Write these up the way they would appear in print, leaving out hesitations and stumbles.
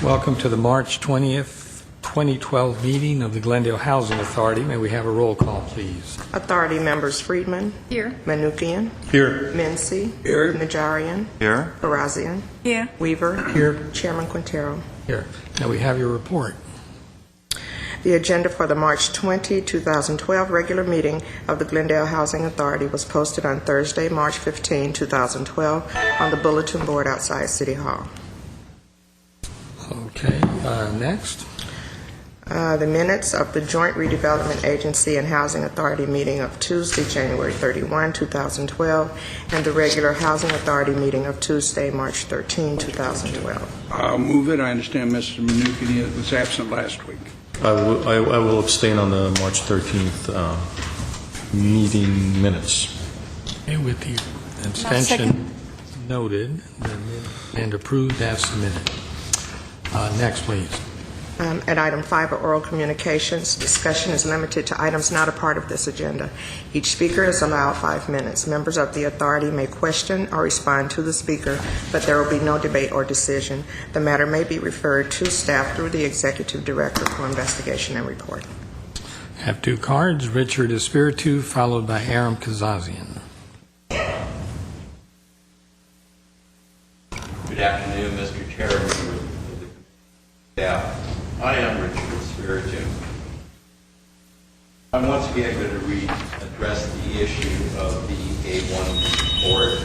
Welcome to the March 20th, 2012 meeting of the Glendale Housing Authority. May we have a roll call, please? Authority members: Friedman. Here. Manukian. Here. Mency. Here. Najarian. Here. Barazian. Here. Weaver. Here. Chairman Quintero. Here. Now we have your report. The agenda for the March 20, 2012 regular meeting of the Glendale Housing Authority was posted on Thursday, March 15, 2012 on the bulletin board outside City Hall. Okay, next. The minutes of the Joint Redevelopment Agency and Housing Authority meeting of Tuesday, January 31, 2012, and the regular Housing Authority meeting of Tuesday, March 13, 2012. I'll move it. I understand Mr. Manukian was absent last week. I will abstain on the March 13th meeting minutes. Okay, with the abstention noted and approved as submitted. Next, please. At item 5 of oral communications, discussion is limited to items not a part of this agenda. Each speaker is allowed 5 minutes. Members of the authority may question or respond to the speaker, but there will be no debate or decision. The matter may be referred to staff through the executive director for investigation and report. Have 2 cards. Richard Espiritu, followed by Aram Kazazian. Good afternoon, Mr. Chairman of the staff. I am Richard Espiritu. I'm once again going to address the issue of the A1 report,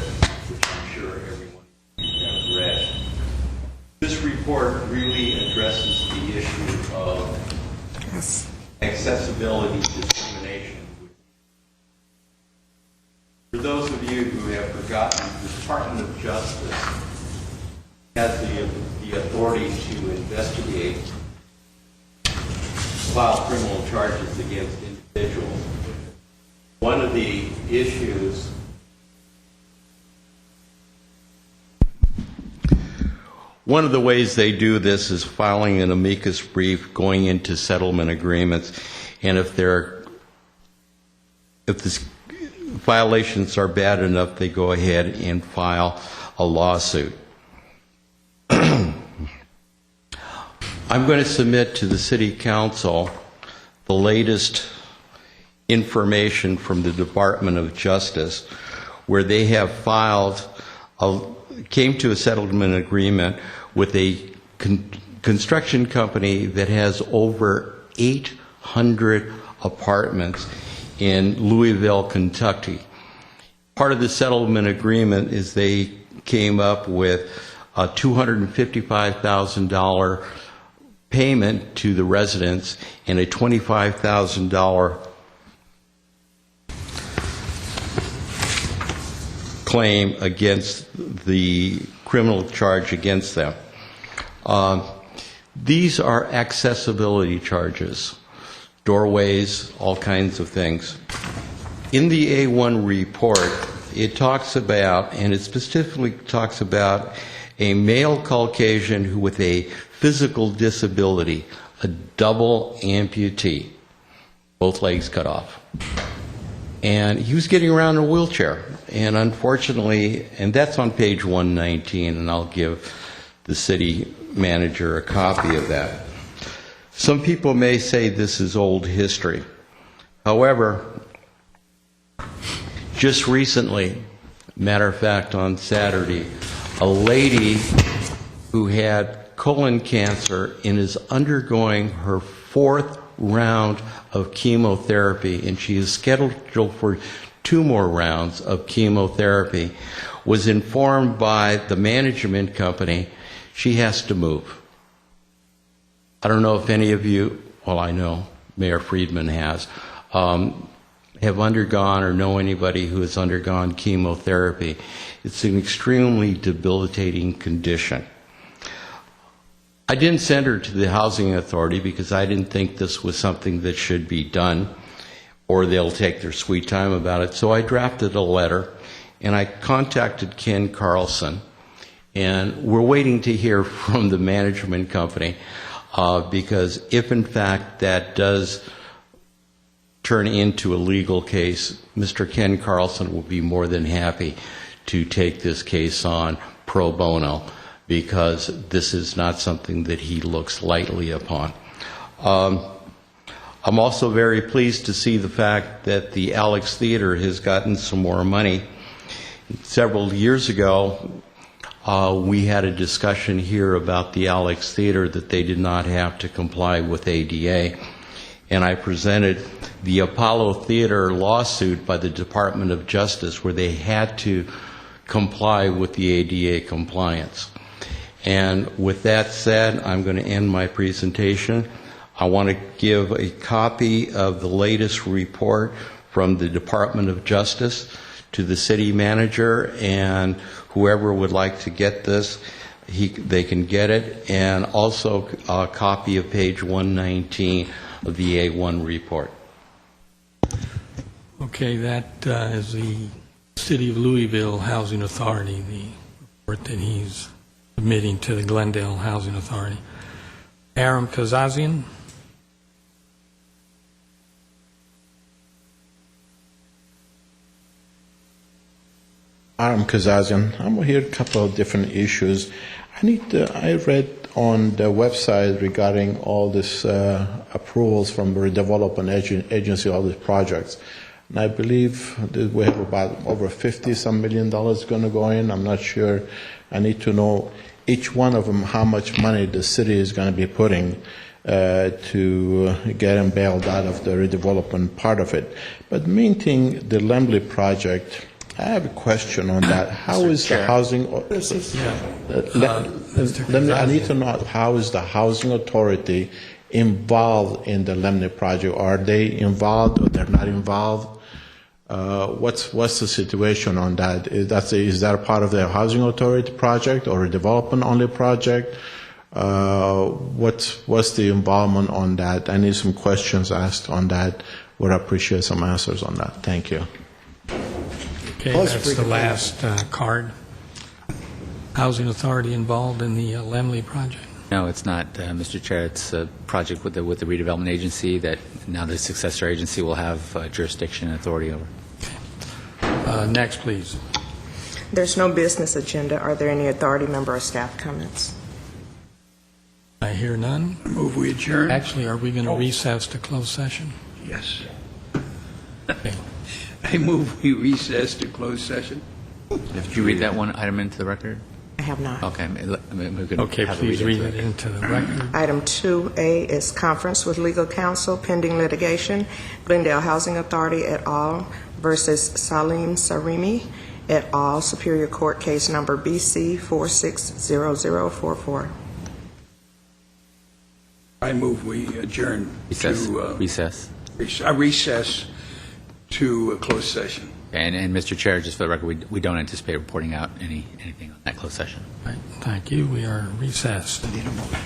which I'm sure everyone has read. This report really addresses the issue of accessibility discrimination. For those of you who have forgotten, the Department of Justice has the authority to investigate, file criminal charges against individuals. One of the issues One of the ways they do this is filing an amicus brief, going into settlement agreements, and if the violations are bad enough, they go ahead and file a lawsuit. I'm going to submit to the City Council the latest information from the Department of Justice, where they have came to a settlement agreement with a construction company that has over 800 apartments in Louisville, Kentucky. Part of the settlement agreement is they came up with a $255,000 payment to the residents and a $25,000 claim against the criminal charge against them. These are accessibility charges, doorways, all kinds of things. In the A1 report, it talks about, and it specifically talks about, a male Caucasian with a physical disability, a double amputee, both legs cut off. And he was getting around in a wheelchair. And unfortunately, and that's on page 119, and I'll give the city manager a copy of that. Some people may say this is old history. However, just recently, matter of fact, on Saturday, a lady who had colon cancer and is undergoing her 4th round of chemotherapy, and she is scheduled for 2 more rounds of chemotherapy, was informed by the management company she has to move. I don't know if any of you, well, I know Mayor Friedman has, have undergone or know anybody who has undergone chemotherapy. It's an extremely debilitating condition. I didn't send her to the Housing Authority because I didn't think this was something that should be done, or they'll take their sweet time about it. So I drafted a letter, and I contacted Ken Carlson, and we're waiting to hear from the management company because if in fact that does turn into a legal case, Mr. Ken Carlson will be more than happy to take this case on pro bono. because this is not something that he looks lightly upon. I'm also very pleased to see the fact that the Alex Theater has gotten some more money. Several years ago, we had a discussion here about the Alex Theater that they did not have to comply with ADA, and I presented the Apollo Theater lawsuit by the Department of Justice where they had to comply with the ADA compliance. And with that said, I'm going to end my presentation. I want to give a copy of the latest report from the Department of Justice to the city manager, and whoever would like to get this, they can get it, and also a copy of page 119 of the A1 report. Okay, that is the City of Louisville Housing Authority, the report that he's submitting to the Glendale Housing Authority. Aram Kazazian. I'm Kazazian. I'm here a couple of different issues. I read on the website regarding all this approvals from the redevelopment agency, all these projects. And I believe that we have about over $50-some million going to go in. I'm not sure. I need to know each one of them how much money the city is going to be putting to get them bailed out of the redevelopment part of it. But the main thing, the Lemley project, I have a question on that. How is the housing? I need to know how is the housing authority involved in the Lemley project? Are they involved or they're not involved? What's the situation on that? Is that a part of the housing authority project or a development only project? What's the involvement on that? I need some questions asked on that. Would appreciate some answers on that. Thank you. Okay, that's the last card. Housing Authority involved in the Lemley project? No, it's not, Mr. Chair. It's a project with the redevelopment agency that now the successor agency will have jurisdiction and authority over. Next, please. There's no business agenda. Are there any authority member or staff comments? I hear none. Move we adjourn? Actually, are we going to recess to close session? Yes. Okay. I move we recess to closed session. Did you read that one item into the record? I have not. Okay. We could Okay, have please it read it into the record. Item 2A is conference with legal counsel pending litigation, Glendale Housing Authority et al. Versus Salim Sarimi et al., Superior Court Case Number BC 460044. I move we adjourn Recess. to Recess. recess to a closed session. And Mr. Chair, just for the record, we don't anticipate reporting out anything on that closed session. Right, thank you. We are recessed. Need a motion.